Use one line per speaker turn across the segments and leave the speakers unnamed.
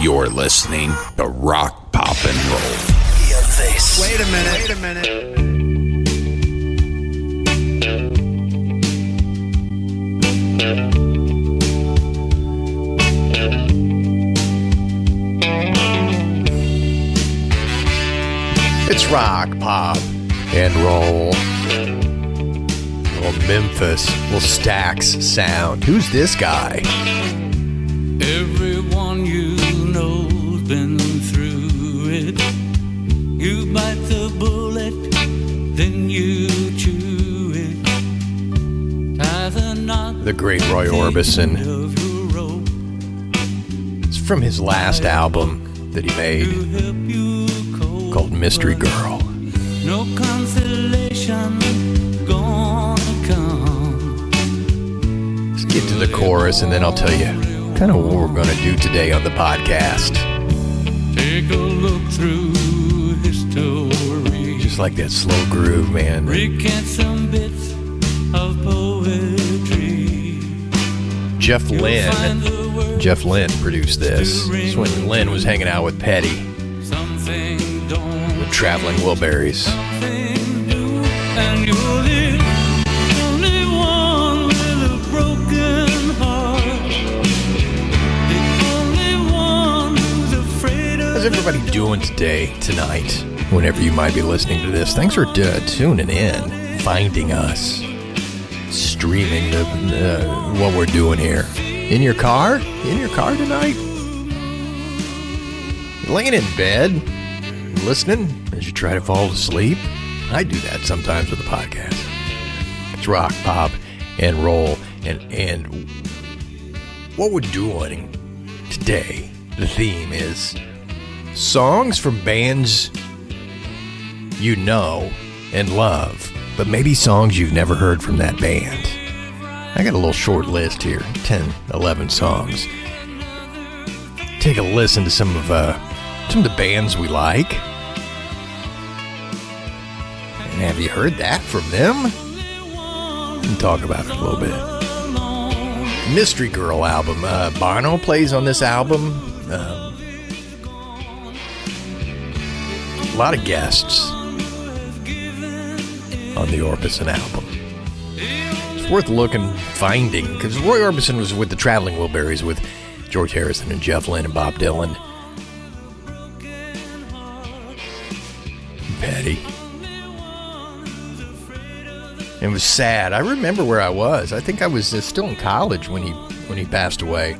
You're listening to Rock, Pop, and Roll.
Hear this.
Wait a minute.
It's rock, pop, and roll. Little Memphis, little Stax sound. Who's this guy?
Everyone you know's been through it. You bite the bullet, then you chew it. Tie the knot.
The great Roy Orbison. It's from his last album that he made called Mystery Girl.
No consolation gonna come.
Let's get to the chorus and then I'll tell you kind of what we're going to do today on the podcast.
Take a look through history.
Just like that slow groove, man.
Recant some bits of poetry.
Jeff Lynne produced this. This is when Lynne was hanging out with Petty, the Traveling Wilburys.
And you're the only one with a broken heart. The only one who's afraid of.
How's everybody doing tonight, whenever you might be listening to this? Thanks for tuning in, finding us, streaming what we're doing here. In your car? In your car tonight? Laying in bed, listening as you try to fall asleep? I do that sometimes with the podcast. It's rock, pop, and roll. And what we're doing today, the theme is songs from bands you know and love, but maybe songs you've never heard from that band. I got a little short list here, 10, 11 songs. Take a listen to some of the bands we like. And have you heard that from them? And talk about it a little bit. Mystery Girl album. Bono plays on this album. A lot of guests on the Orbison album. It's worth finding, because Roy Orbison was with the Traveling Wilburys with George Harrison and Jeff Lynne and Bob Dylan. Petty. It was sad. I remember where I was. I think I was still in college when he passed away.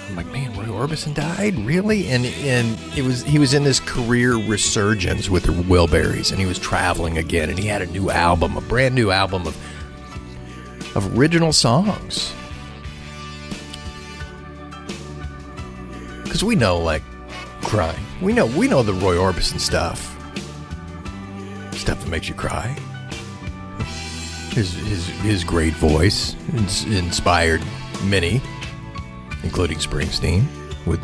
I'm like, man, Roy Orbison died? Really? And he was in this career resurgence with the Wilburys, and he was traveling again, and he had a new album, a brand new album of original songs. Because we know, like, crying. We know the Roy Orbison stuff. Stuff that makes you cry. His great voice inspired many, including Springsteen. With,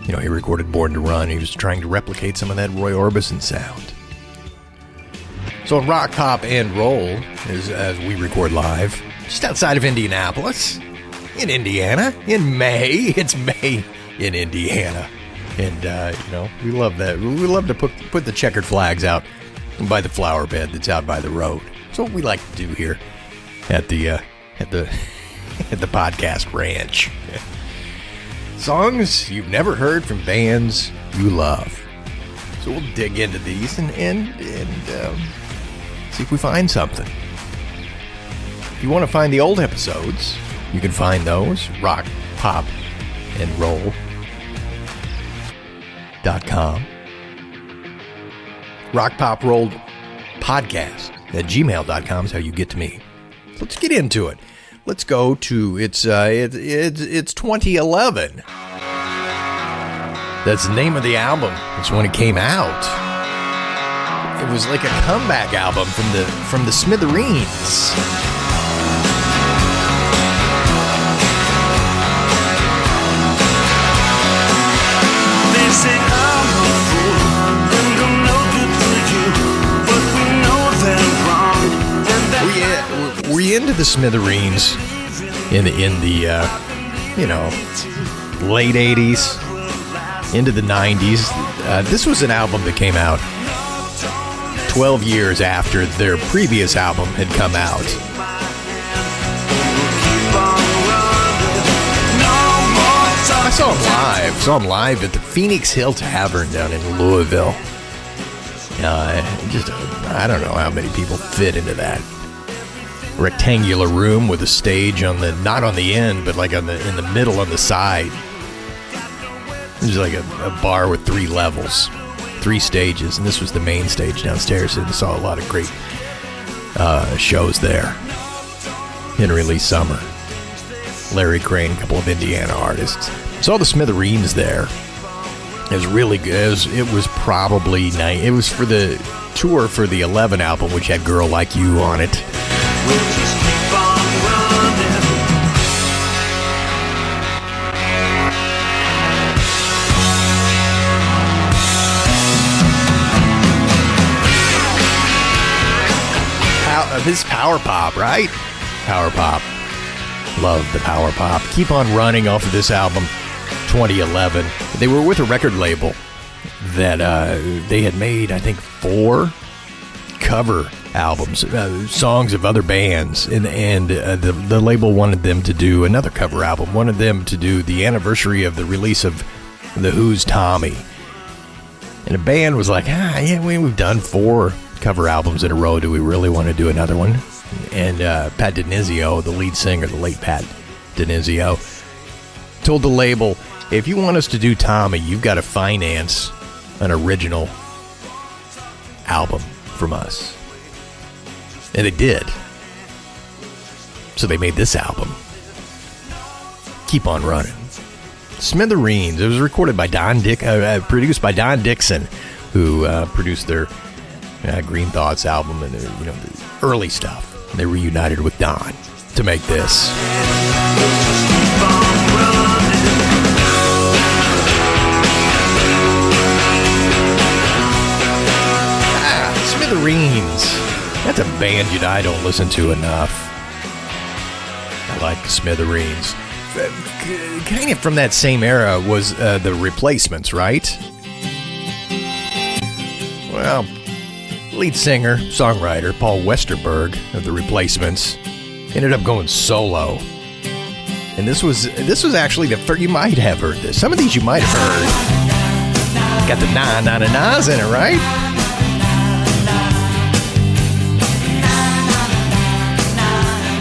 he recorded Born to Run. He was trying to replicate some of that Roy Orbison sound. So in Rock, Pop, and Roll, as we record live, just outside of Indianapolis, in Indiana, in May. It's May in Indiana. And, we love that. We love to put the checkered flags out by the flower bed that's out by the road. That's what we like to do here at the podcast ranch. Songs you've never heard from bands you love. So we'll dig into these and see if we find something. If you want to find the old episodes, you can find those Rock, Pop, and Roll.com. Rock, Pop, Roll podcast at gmail.com is how you get to me. Let's get into it. Let's go to it's 2011. That's the name of the album. It's when it came out. It was like a comeback album from the Smithereens.
They say I'm a fool and I'm no good for you, but we know they're wrong.
Were you into the Smithereens in the late 80s? into the 90s. This was an album that came out 12 years after their previous album had come out. I saw him live at the Phoenix Hill Tavern down in Louisville. I don't know how many people fit into that rectangular room with a stage on the, not on the end, but like in the middle on the side. It was like a bar with 3 levels, 3 stages, and this was the main stage downstairs. And I saw a lot of great shows there. Henry Lee Summer, Larry Crane, a couple of Indiana artists. Saw the Smithereens there. It was really good. It was probably nice. It was for the tour for the 11 album, which had Girl Like You on it.
We'll just keep on running.
This power pop, right? Power pop. Love the power pop. Keep on running off of this album, 2011. They were with a record label that they had made, I think, 4 cover albums, songs of other bands, and the label wanted them to do another cover album, wanted them to do the anniversary of the release of The Who's Tommy. And the band was like, yeah, we've done 4 cover albums in a row. Do we really want to do another one? And Pat DiNizio, the lead singer, the late Pat DiNizio, told the label, if you want us to do Tommy, you've got to finance an original album from us. And they did. So they made this album, Keep on Running. Smithereens. It was recorded by produced by Don Dixon, who produced their Green Thoughts album and the early stuff. They reunited with Don to make this. Smithereens. That's a band I don't listen to enough. I like Smithereens. Kind of from that same era was the Replacements, right? Well, lead singer, songwriter Paul Westerberg of the Replacements ended up going solo. And this was actually the first. You might have heard this. Some of these you might have heard. Got the na-na-na-nas in it, right?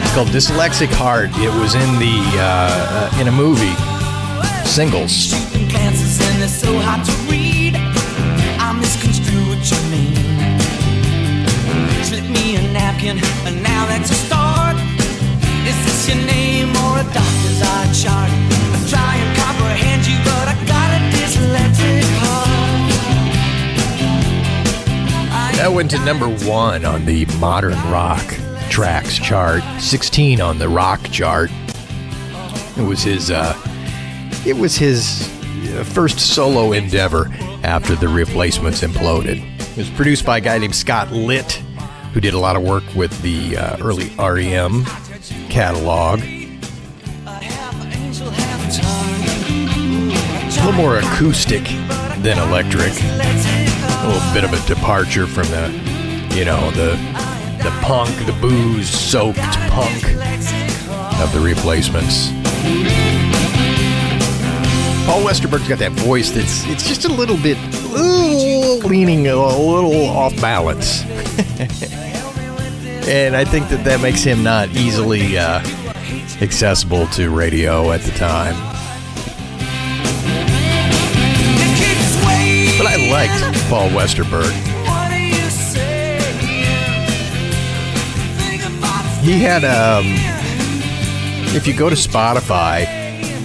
It's called Dyslexic Heart. It was in in a movie, Singles.
Glances and they're so hard to read. I misconstrue what you mean. Slip me a napkin, and now that's a start. Is this your name or a doctor's eye chart? I try and comprehend you, but I got a dyslexic heart.
That went to number 1 on the Modern Rock Tracks chart, 16 on the rock chart. It was his first solo endeavor after the Replacements imploded. It was produced by a guy named Scott Litt, who did a lot of work with the early REM catalog. A little more acoustic than electric. A little bit of a departure from the punk, the booze-soaked punk of the Replacements. Paul Westerberg's got that voice it's just a little bit leaning a little off balance. And I think that makes him not easily accessible to radio at the time. But I liked Paul Westerberg. He had, if you go to Spotify,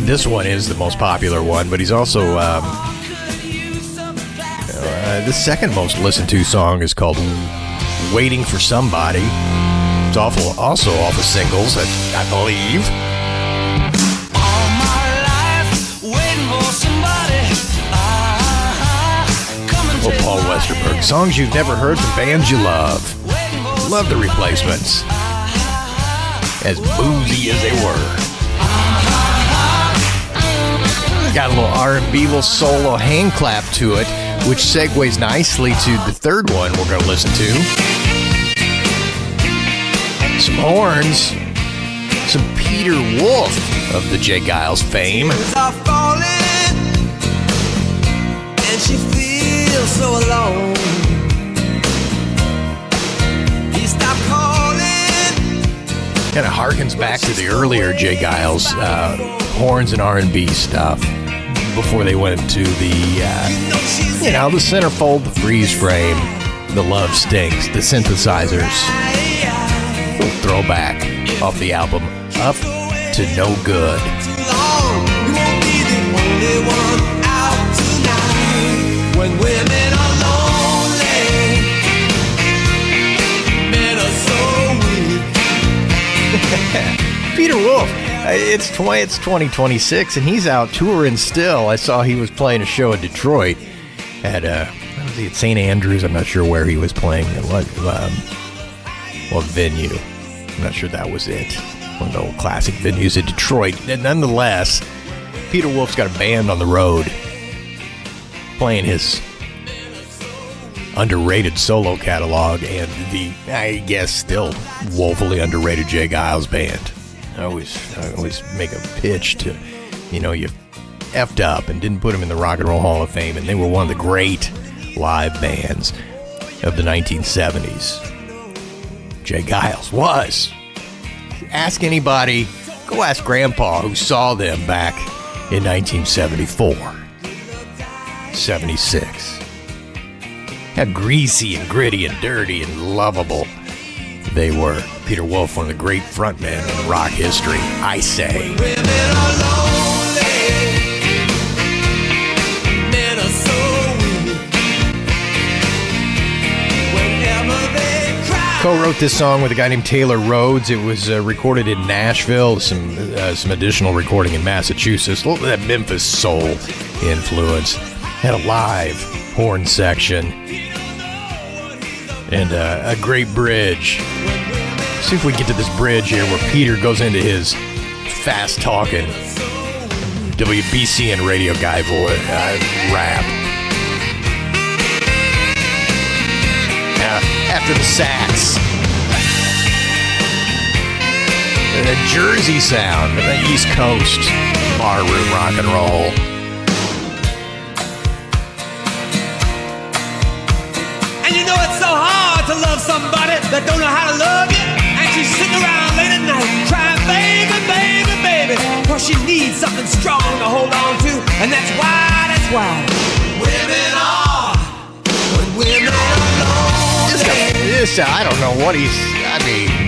this one is the most popular one, but he's also, the second most listened to song is called Waiting for Somebody. It's also off of Singles, I believe.
All my life, waiting for somebody.
Oh, Paul Westerberg. Songs you've never heard from bands you love. Love the Replacements. As boozy as they were. Got a little R&B, little solo hand clap to it, which segues nicely to the third one we're going to listen to. Some horns, some Peter Wolf of the J. Giles fame.
Are falling, and she feels so alone. He stopped calling.
Kind of harkens back to the earlier J. Giles horns and R&B stuff before they went to the, the centerfold, the freeze frame, the love stinks, the synthesizers. A little throwback off the album Up to No Good.
When women are lonely, men are so weak.
Peter Wolf, it's 2026 and he's out touring still. I saw he was playing a show in Detroit at was he at St. Andrews? I'm not sure where he was playing and what venue. I'm not sure that was it. One of the old classic venues in Detroit. And nonetheless, Peter Wolf's got a band on the road playing his underrated solo catalog and the, I guess, still woefully underrated J. Giles band. I always make a pitch to, you effed up and didn't put them in the Rock and Roll Hall of Fame, and they were one of the great live bands of the 1970s. J. Giles was. Ask anybody, go ask Grandpa who saw them back in 1974, 76. How greasy and gritty and dirty and lovable they were. Peter Wolf, one of the great frontmen in rock history, I say.
Women are lonely, men are so weak. Whenever they cry.
Co-wrote this song with a guy named Taylor Rhodes. It was recorded in Nashville, some additional recording in Massachusetts. A little bit of that Memphis soul influence. Had a live horn section and a great bridge. See if we can get to this bridge here where Peter goes into his fast-talking WBCN radio guy rap. After the sax. And the Jersey sound, and the East Coast barroom rock and roll.
And you know it's so hard to love somebody that don't know how to love you. And she's sitting around late at night crying, baby, baby, baby. Cause she needs something strong to hold on to. And that's why women are, when women are lonely.
I don't know what he's,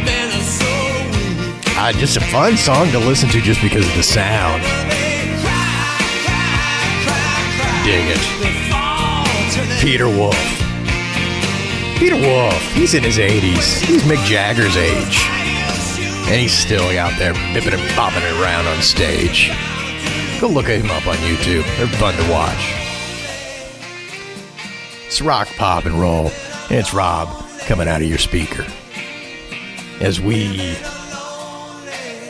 Men are so weak.
just a fun song to listen to just because of the sound. Dig it. Peter Wolf. Peter Wolf, he's in his 80s. He's Mick Jagger's age. And he's still out there bipping and bopping it around on stage. Go look him up on YouTube. They're fun to watch. It's rock, pop, and roll. And it's Rob coming out of your speaker. As we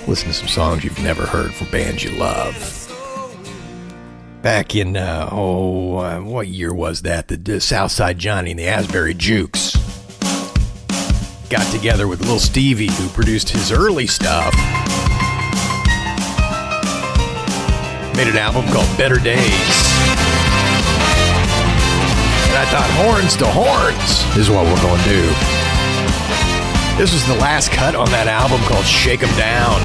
listen to some songs you've never heard from bands you love. Back in, what year was that? The Southside Johnny and the Asbury Jukes got together with Little Stevie, who produced his early stuff. Made an album called Better Days. And I thought, horns to horns is what we're going to do. This was the last cut on that album called Shake 'Em Down.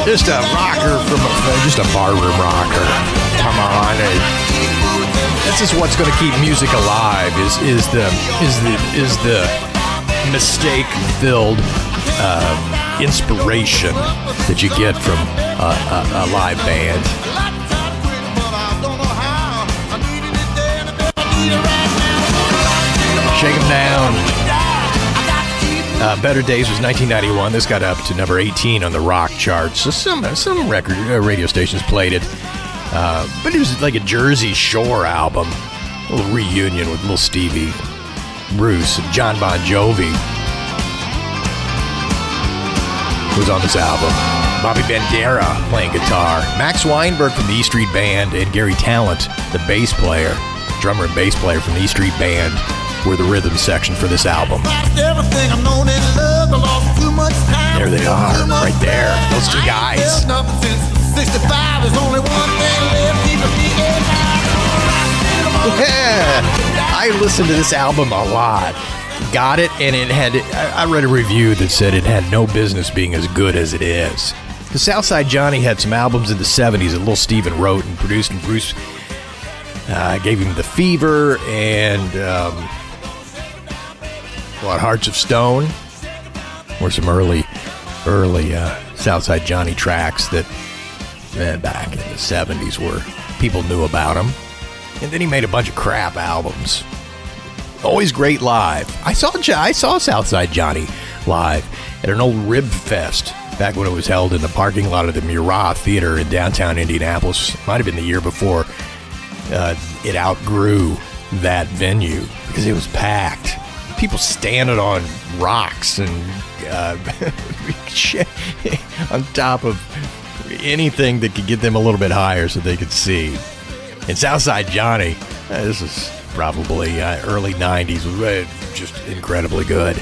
Just a rocker from just a barroom rocker. Come on, this is what's going to keep music alive. Is the mistake-filled inspiration that you get from a live band. Shake 'Em Down. Better Days was 1991. This got up to number 18 on the rock charts. So some record radio stations played it. But it was like a Jersey Shore album. A little reunion with Little Stevie. Bruce, and John Bon Jovi was on this album. Bobby Bandera playing guitar. Max Weinberg from the E Street Band and Gary Talent, the bass player, drummer and bass player from the E Street Band, were the rhythm section for this album. There they are, right there. Those two guys. Yeah, I listened to this album a lot. Got it, and it had. I read a review that said it had no business being as good as it is. The Southside Johnny had some albums in the 70s that Little Steven wrote and produced, and Bruce gave him The Fever and Hearts of Stone were some early Southside Johnny tracks that back in the 70s where people knew about him. And then he made a bunch of crap albums. Always great live. I saw Southside Johnny live at an old Rib Fest back when it was held in the parking lot of the Murat Theater in downtown Indianapolis. Might have been the year before it outgrew that venue because it was packed. People standing on rocks and on top of anything that could get them a little bit higher so they could see. And Southside Johnny, this is probably early 90s, was just incredibly good.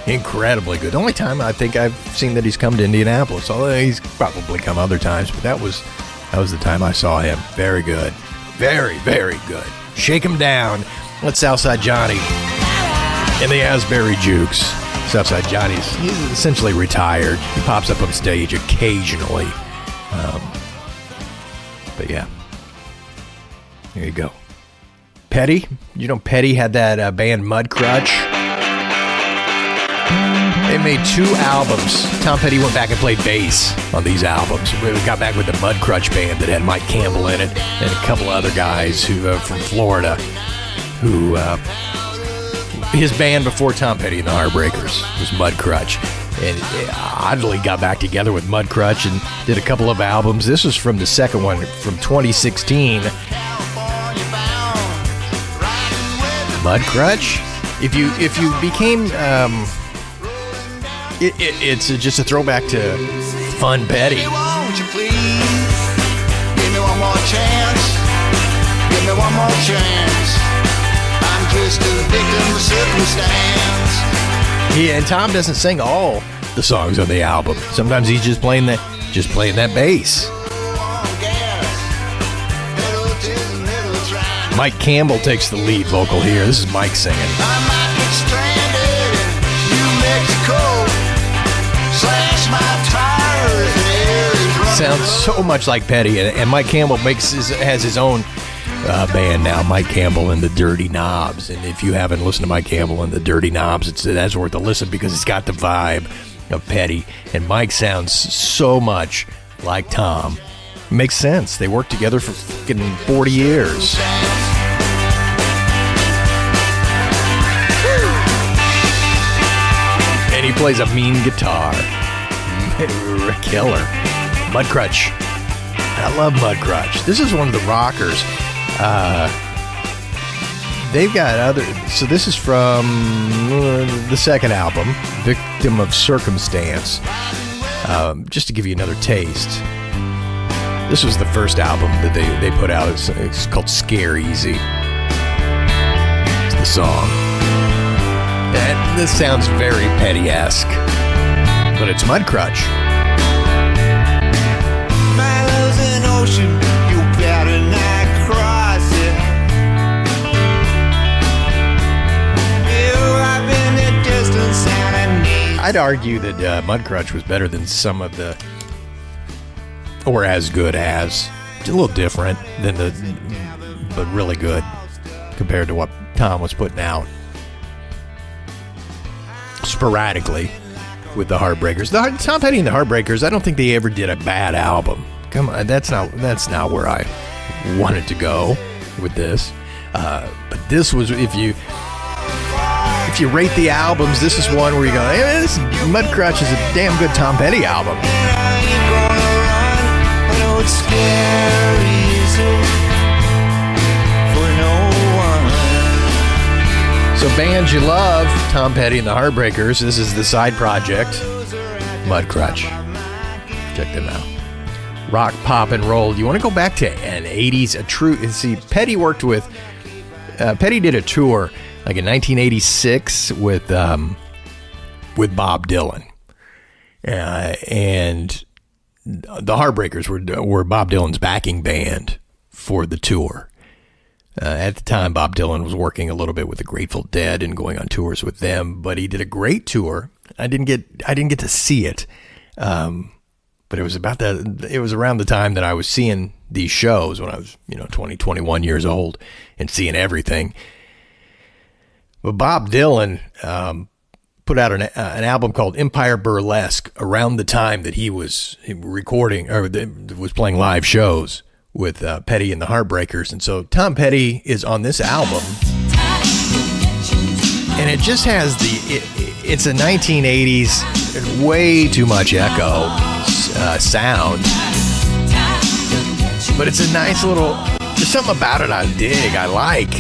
Incredibly good. The only time I think I've seen that he's come to Indianapolis, although he's probably come other times, but that was the time I saw him. Very good. Very, very good. Shake him down. Let Southside Johnny and the Asbury Jukes. Southside Johnny's he's essentially retired. He pops up on stage occasionally. But yeah. There you go. Petty. You know Petty had that band Mudcrutch. They made 2 albums. Tom Petty went back and played bass on these albums. We got back with the Mudcrutch band that had Mike Campbell in it and a couple other guys who from Florida who his band before Tom Petty and the Heartbreakers was Mudcrutch. And oddly got back together with Mudcrutch and did a couple of albums. This was from the second one from 2016. Mudcrutch? If you became it's just a throwback to Fun Petty.
Won't you please give me one more chance? Give me one more chance. I'm just a victim of circumstance.
Yeah, and Tom doesn't sing all the songs on the album. Sometimes he's just playing that bass. Mike Campbell takes the lead vocal here. This is Mike singing.
I might get stranded in New Mexico. Slash my tires and air is running.
Sounds so much like Petty, and Mike Campbell has his own band now, Mike Campbell and the Dirty Knobs. And if you haven't listened to Mike Campbell and the Dirty Knobs, that's worth a listen because it's got the vibe of Petty. And Mike sounds so much like Tom. Makes sense. They worked together for fucking 40 years. And he plays a mean guitar. Killer. Mudcrutch. I love Mudcrutch. This is one of the rockers. They've got other... So this is from the second album, Victim of Circumstance. Just to give you another taste. This was the first album that they put out. It's called Scare Easy. It's the song. And this sounds very Petty-esque. But it's Mudcrutch.
My love's an ocean, you better not cross it. I've been a distance and I need.
I'd argue that Mudcrutch was better than some of the... Or as good as. It's a little different than but really good compared to what Tom was putting out. Sporadically with the Heartbreakers. Tom Petty and the Heartbreakers, I don't think they ever did a bad album. Come on, that's not where I wanted to go with this. But this was, if you rate the albums, this is one where you go, hey, this Mudcrutch is a damn good Tom Petty album.
It's scary for no one.
So bands you love, Tom Petty and the Heartbreakers. This is the side project, Mudcrutch. Check them out. Rock, pop, and roll. You want to go back to an 80s, see, Petty worked with, Petty did a tour like in 1986 with Bob Dylan. And the Heartbreakers were Bob Dylan's backing band for the tour. At the time, Bob Dylan was working a little bit with the Grateful Dead and going on tours with them, but he did a great tour. I didn't get to see it, but it was around the time that I was seeing these shows when I was 20, 21 years old and seeing everything. But Bob Dylan put out an album called Empire Burlesque around the time that he was recording or was playing live shows with Petty and the Heartbreakers. And so Tom Petty is on this album, and it just has it's a 1980s, way too much echo sound, but it's a nice little, there's something about it I dig, I like.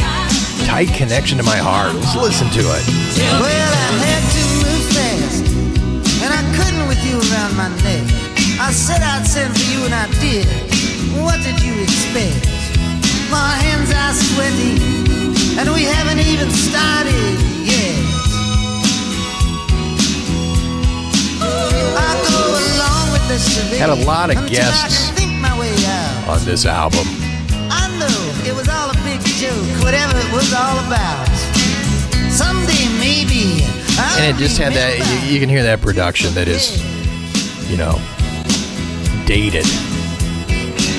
Tight connection to my heart. Let's listen to it.
Well, I had to move fast, and I couldn't with you around my neck. I said I'd send for you, and I did. What did you expect? My hands are sweaty, and we haven't even started yet. I go along with the charade.
Had a lot of guests
I think my way out.
on this album.
I know it was all a big joke, whatever it was all about. Someday maybe.
And it just had that, you can hear that production that is, dated.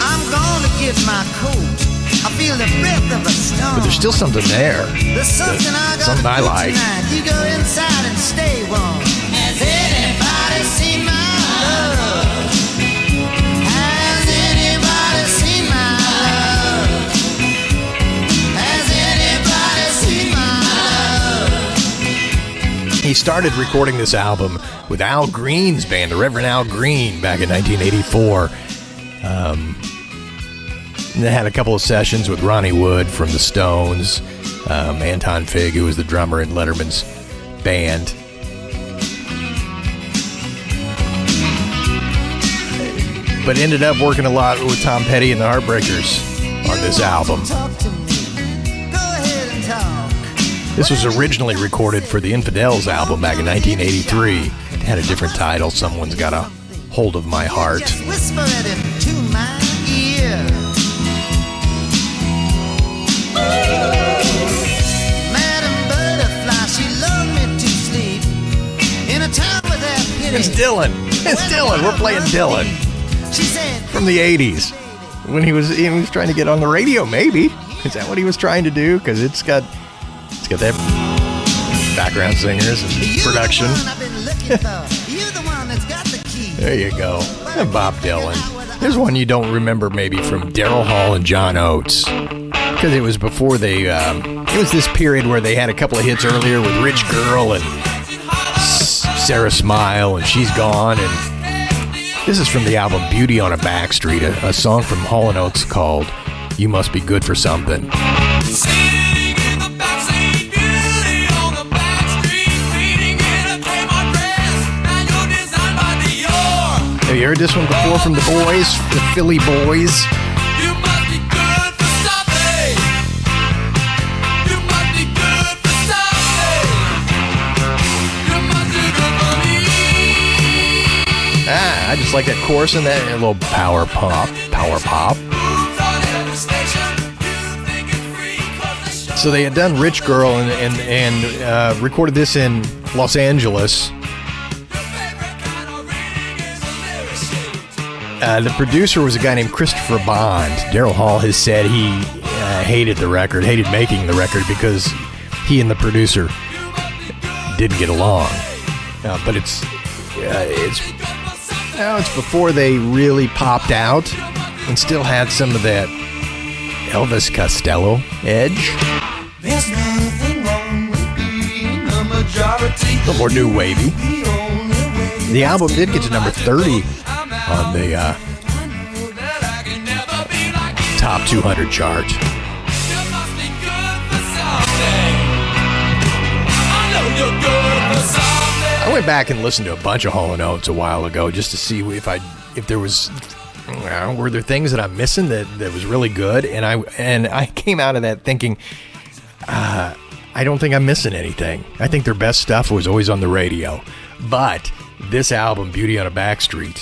I'm gonna get my coat. I feel the breath of a storm.
But there's still something there.
There's something I
like.
Tonight. You go inside and stay warm. Has anybody seen my love? Has anybody seen my love? Has anybody seen my love?
He started recording this album with Al Green's band, the Reverend Al Green, back in 1984. And they had a couple of sessions with Ronnie Wood from the Stones, Anton Fig, who was the drummer in Letterman's band. But ended up working a lot with Tom Petty and the Heartbreakers on this album.
Talk to me. Go ahead and talk.
This was originally recorded for the Infidels album back in 1983. It had a different title, Someone's Got a Hold of My Heart.
Just whisper at him to my ear. Madam Butterfly, she loved me to sleep in a town without pity.
It's Dylan. It's Dylan. We're playing Dylan
She said,
from the 80s when he was trying to get on the radio, maybe. Is that what he was trying to do? Because it's got that background singers and
"You're
production.
the one I've been looking for. You're the one that's got the key."
There you go. And Bob Dylan. There's one you don't remember maybe from Daryl Hall and John Oates. Because it was before they, it was this period where they had a couple of hits earlier with Rich Girl and Sarah Smile and She's Gone. And this is from the album Beauty on a Back Street, a song from Hall & Oates called You Must Be Good for Something. Have you heard this one before from the boys, the Philly Boys?
You must be good for something. You must be good for something. You must be good for me.
I just like that chorus and that little power pop. So they had done Rich Girl and recorded this in Los Angeles. The producer was a guy named Christopher Bond. Daryl Hall has said he hated making the record because he and the producer didn't get along. But it's before they really popped out and still had some of that Elvis Costello edge.
There's nothing wrong with being a majority.
A little more new wavy. The album did get to number 30 on the top 200 chart. went back and listened to a bunch of Hall & Oates a while ago just to see if there was, were there things that I'm missing that was really good, and I came out of that thinking, I don't think I'm missing anything. I think their best stuff was always on the radio, but this album, Beauty on a Backstreet,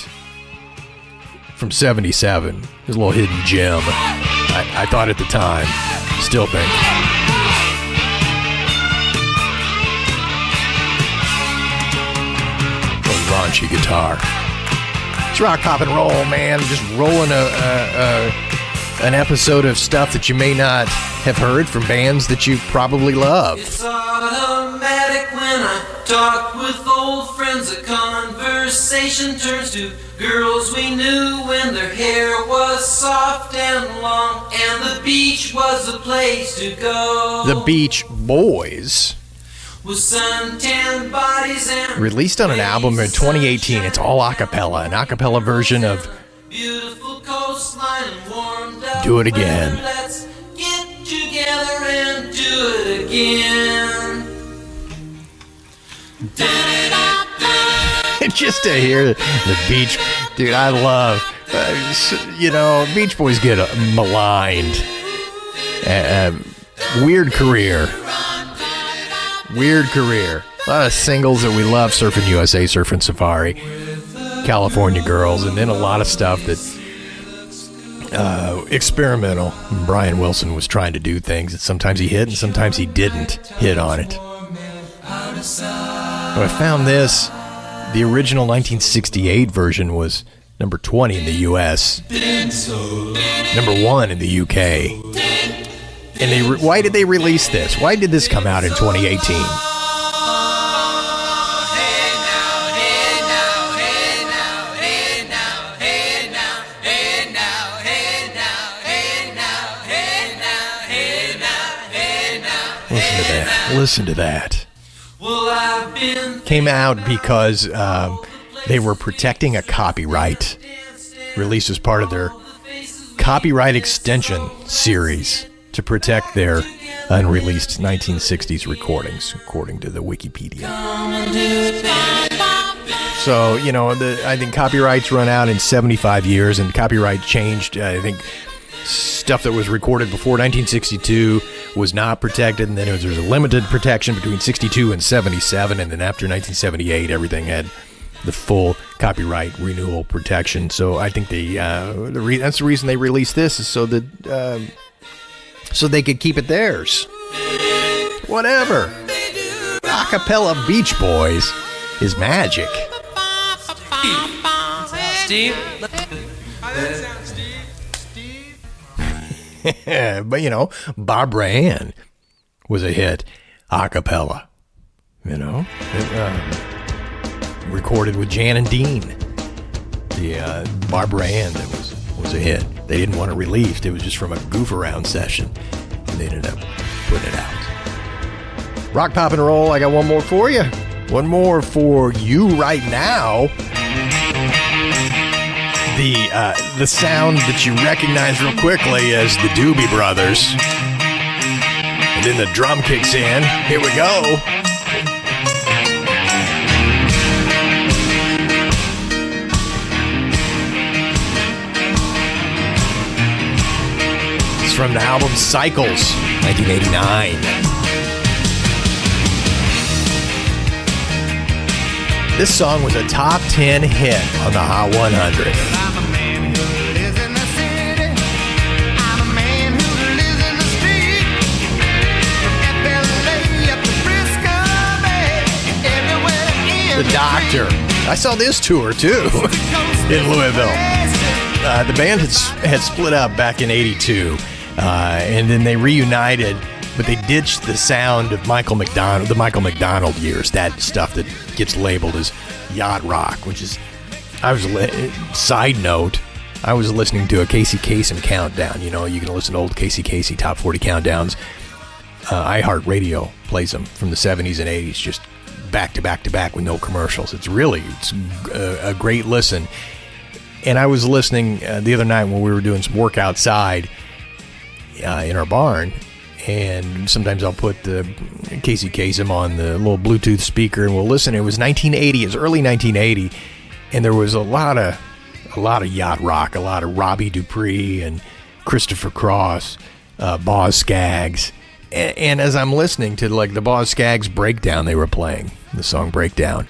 from 77, is a little hidden gem. I thought at the time, still think. Raunchy guitar. It's rock, pop, and roll, man. Just rolling an episode of stuff that you may not have heard from bands that you probably love.
It's automatic when I talk with old friends. A conversation turns to girls we knew when their hair was soft and long, and the beach was the place to go.
The Beach Boys.
With suntan bodies and
released on an album in 2018. It's all a cappella, an a cappella version of
beautiful coastline and warmed up.
Do It Again.
Let's get together and do it again.
Just to hear the Beach, dude, I love, Beach Boys get maligned. Weird career. A lot of singles that we love: Surfing USA, Surfing Safari, California Girls, and then a lot of stuff that experimental. Brian Wilson was trying to do things that sometimes he hit and sometimes he didn't hit on it. But I found this. The original 1968 version was number 20 in the U.S., number 1 in the U.K. And why did they release this? Why did this come out in 2018? Listen to that. Came out because they were protecting a copyright released as part of their copyright extension series to protect their unreleased 1960s recordings, according to the Wikipedia. So, I think copyrights run out in 75 years, and copyright changed. I think stuff that was recorded before 1962 was not protected, and then there was a limited protection between 62 and 77, and then after 1978, everything had the full copyright renewal protection. So I think that's the reason they released this, is so that so they could keep it theirs. Whatever. Acapella Beach Boys is magic.
Steve?
But, Barbara Ann was a hit a cappella. Recorded with Jan and Dean. The Barbara Ann that was a hit. They didn't want it released. It was just from a goof around session, and they ended up putting it out. Rock, pop, and roll. I got one more for you. One more for you right now. The sound that you recognize real quickly as the Doobie Brothers. And then the drum kicks in. Here we go. It's from the album Cycles, 1989. This song was a top 10 hit on the Hot 100.
I'm a man who lives in the city. I'm a man who lives in the street. From FLA up to Frisco Bay, everywhere in
The Doctor. I saw this tour too in Louisville. The band had split up back in '82, and then they reunited. But they ditched the sound of Michael McDonald, the Michael McDonald years, that stuff that gets labeled as yacht rock, which is, side note, I was listening to a Casey Kasem countdown. You can listen to old Casey Kasem top 40 countdowns. iHeartRadio plays them from the 70s and 80s, just back to back to back with no commercials. It's a great listen. And I was listening the other night when we were doing some work outside in our barn. and sometimes I'll put Casey Kasem on the little Bluetooth speaker, and we'll listen. It was 1980. It was early 1980, and there was a lot of yacht rock, a lot of Robbie Dupree and Christopher Cross, Boz Scaggs. And as I'm listening to like the Boz Scaggs breakdown they were playing, the song Breakdown,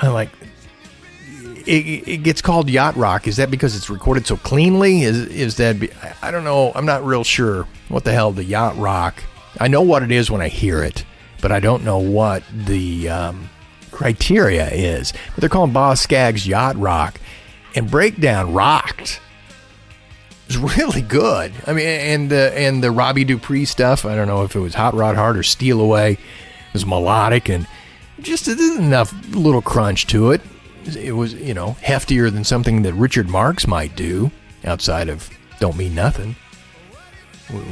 I'm like, it gets called yacht rock. Is that because it's recorded so cleanly? Is that, I don't know. I'm not real sure what the hell the yacht rock. I know what it is when I hear it, but I don't know what the criteria is. But they're calling Boz Scaggs yacht rock, and Breakdown rocked. It was really good. I mean, and the Robbie Dupree stuff, I don't know if it was Hot Rod Hard or Steal Away. It was melodic and just enough little crunch to it. It was, heftier than something that Richard Marx might do outside of Don't Mean Nothing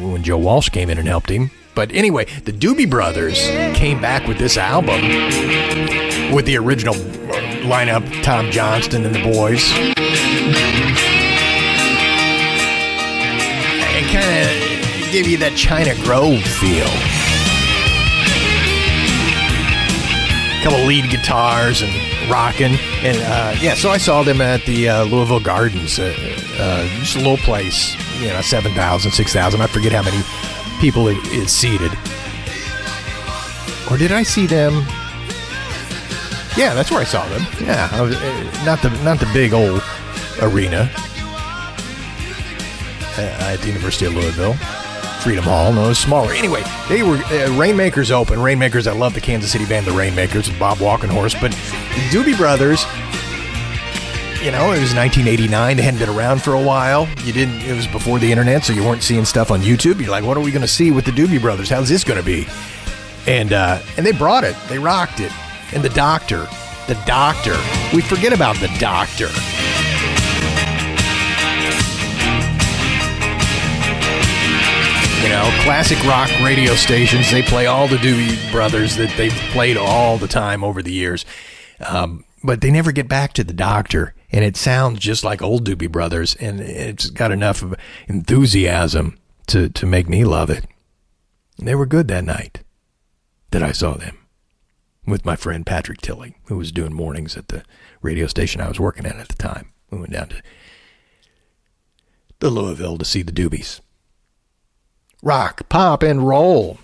when Joe Walsh came in and helped him. But anyway, the Doobie Brothers came back with this album with the original lineup, Tom Johnston and the boys. It kind of gave you that China Grove feel. A couple lead guitars and rocking. And so I saw them at the Louisville Gardens, just a little place, 7,000, 6,000. I forget how many people it seated. Or did I see them? Yeah, that's where I saw them. Yeah, I was, not the big old arena. At the University of Louisville, Freedom Hall. No, it was smaller. Anyway, they were Rainmakers open. Rainmakers, I love the Kansas City band, the Rainmakers, with Bob Walkenhorst. But the Doobie Brothers, it was 1989. They hadn't been around for a while. It was before the internet, so you weren't seeing stuff on YouTube. You're like, what are we going to see with the Doobie Brothers? How's this going to be? And they brought it. They rocked it. And the Doctor. We forget about the Doctor. Classic rock radio stations, they play all the Doobie Brothers that they've played all the time over the years. But they never get back to the Doctor, and it sounds just like old Doobie Brothers, and it's got enough of enthusiasm to make me love it. And they were good that night that I saw them with my friend Patrick Tilley, who was doing mornings at the radio station I was working at the time. We went down to Louisville to see the Doobies. Rock, pop, and roll.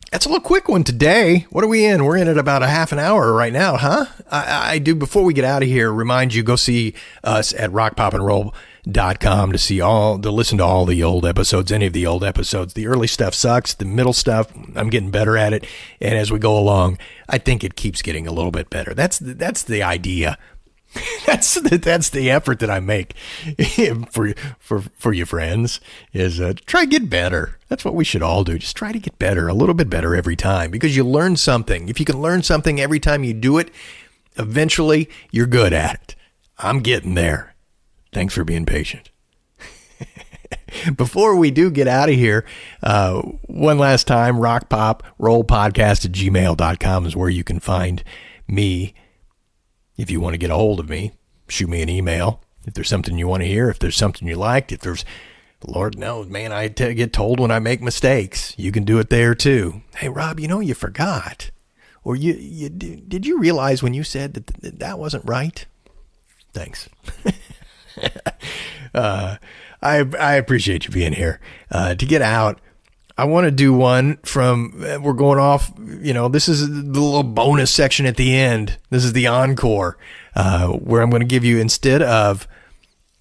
That's a little quick one today. What are we in? We're in at about a half an hour right now, huh? I do, before we get out of here, remind you, go see us at rockpopandroll.com to listen to all the old episodes, any of the old episodes. The early stuff sucks. The middle stuff, I'm getting better at it. And as we go along, I think it keeps getting a little bit better. That's the idea. That's the effort that I make for you friends, is try to get better. That's what we should all do. Just try to get better, a little bit better every time, because you learn something. If you can learn something every time you do it, eventually you're good at it. I'm getting there. Thanks for being patient. Before we do get out of here, one last time, rockpoprollpodcast@gmail.com is where you can find me. If you want to get a hold of me, shoot me an email. If there's something you want to hear, if there's something you liked, if there's, Lord knows, man, I get told when I make mistakes. You can do it there too. Hey, Rob, you forgot. Or did you realize when you said that wasn't right? Thanks. I appreciate you being here. To get out, I want to do one from, we're going off, this is the little bonus section at the end. This is the encore, where I'm going to give you, instead of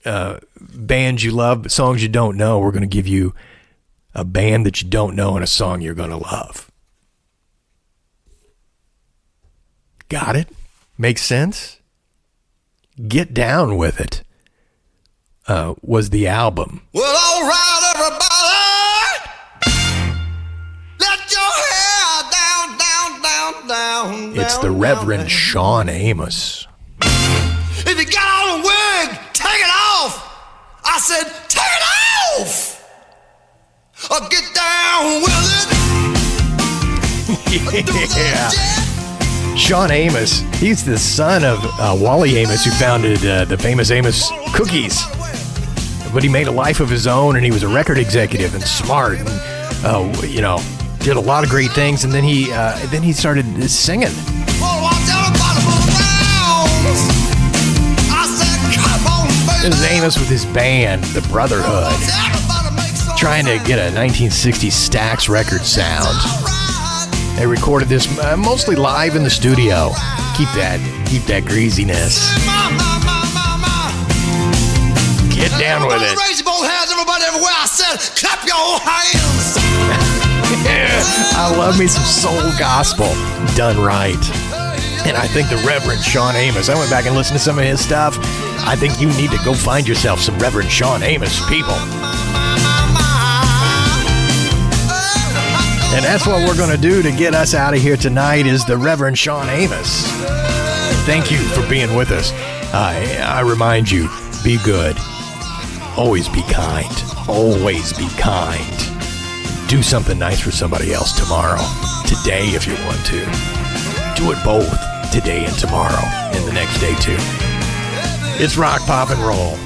bands you love, but songs you don't know, we're going to give you a band that you don't know and a song you're going to love. Got it? Makes sense? Get Down With It was the album.
Well, all right, everybody. Down,
it's the Reverend Sean Amos.
If you got on a wig, take it off. I said, take it off. Or get down with it.
Yeah. Sean Amos, he's the son of Wally Amos, who founded the famous Amos Cookies. But he made a life of his own, and he was a record executive and smart and did a lot of great things, and then he started singing. This is Amos with his band, The Brotherhood, trying to get a 1960s Stax record sound. They recorded this mostly live in the studio. Keep that greasiness. Get down with it.
Raise both hands, everybody, everywhere. I said, clap your hands.
I love me some soul gospel done right. And I think the Reverend Sean Amos, I went back and listened to some of his stuff. I think you need to go find yourself some Reverend Sean Amos people. And that's what we're going to do to get us out of here tonight is the Reverend Sean Amos. Thank you for being with us. I remind you, be good. Always be kind. Always be kind. Do something nice for somebody else tomorrow. Today, if you want to. Do it both. Today and tomorrow. And the next day, too. It's Rock, Pop, and Roll.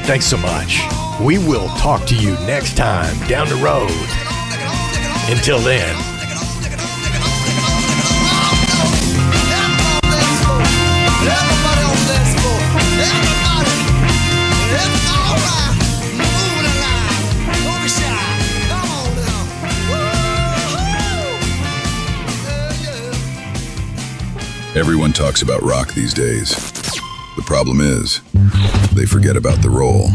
Thanks so much. We will talk to you next time down the road. Until then.
Everyone talks about rock these days. The problem is, they forget about the roll.